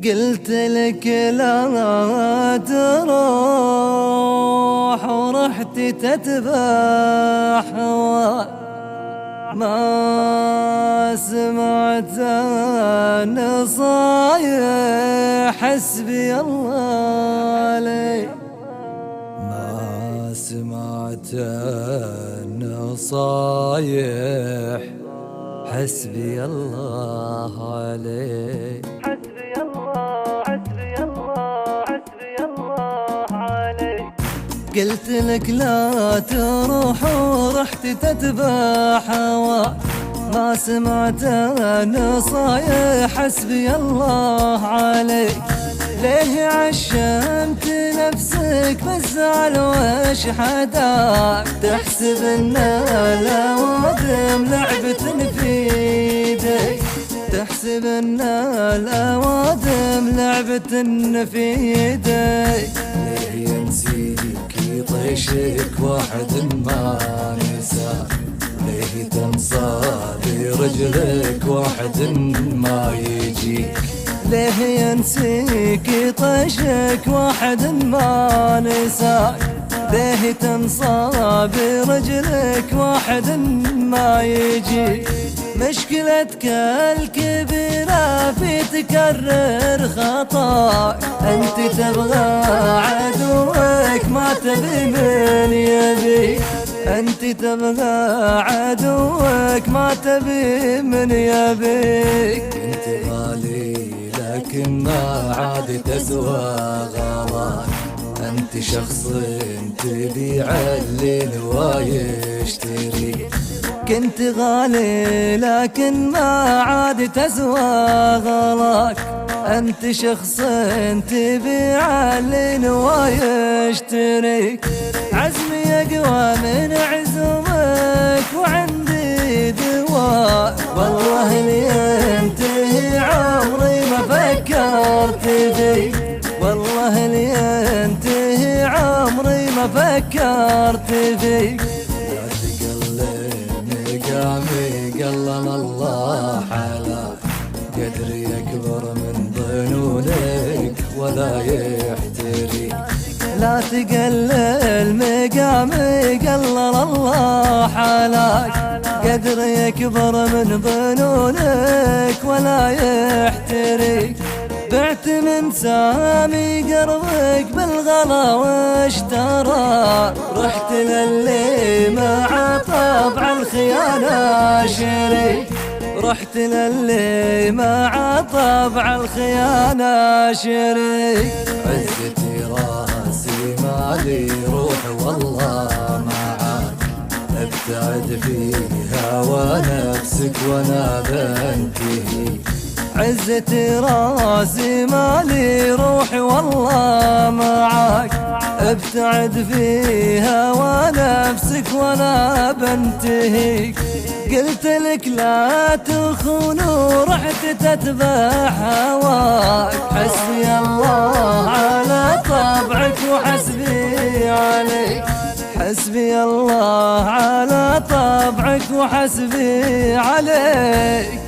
قلت لك لا تروح ورحت تتبع هواك، ما سمعت النصايح حسبي الله عليك، ما سمعت النصايح حسبي الله عليك، حسبي الله حسبي الله حسبي الله عليك. قلت لك لا تروح ورحت تتبع هواك، ما سمعت النصايح حسبي الله عليك. ليه عشمت نفسك بالزعل وش حداك، تحسب ان الاوادم لعبة في ايديك، تحسب ان الاوادم لعبة في ايديك. ليه ينسيك يطيشك واحد ما نساك، ليه تنصى برجلك واحد ما يجيك، ليه ينسيك يطيشك واحد ما نساك، ليه تنصى برجلك واحد ما يجيك. مشكلتك الكبيرة في تكرر خطاك، انت تبغى عدوك ما تبي من يبيك، انت تبغى عدوك ما تبي من يبيك. انت غالي لكن ما عاد تسوى غلاك، انت شخص تبيع الليل ويشتري، كنت غالي لكن ما عاد تسوى غلاك، انت شخص تبيع الليل ويشتريك. عزمي يقوى من عزومك وعندي دواء، والله اللي ينتهي عمري ما فكرت فيك، والله اللي ينتهي عمري ما فكرت فيك. لا تقلل مقامي قلل الله حلاك، قدري أكبر من ظنونك ولا يحتري، لا تقلل مقامي قلل الله حلاك، قدري أكبر من ظنونك ولا يحتريك. بعت من سامي قربك بالغلا واشترى، رحت للي مع طبع الخيانة شريك، رحت للي مع طبع الخيانة شريك. عزتي راسي مالي روح والله معاك، ابتعد فيها ونفسك وانا بنتهي، عزتي راسي مالي روحي والله معاك، ابتعد فيها ونفسك وانا بنتهيك. قلت لك لا تخون ورحت تتبع هواك، حسبي الله على طبعك وحسبي عليك، حسبي الله على طبعك وحسبي عليك.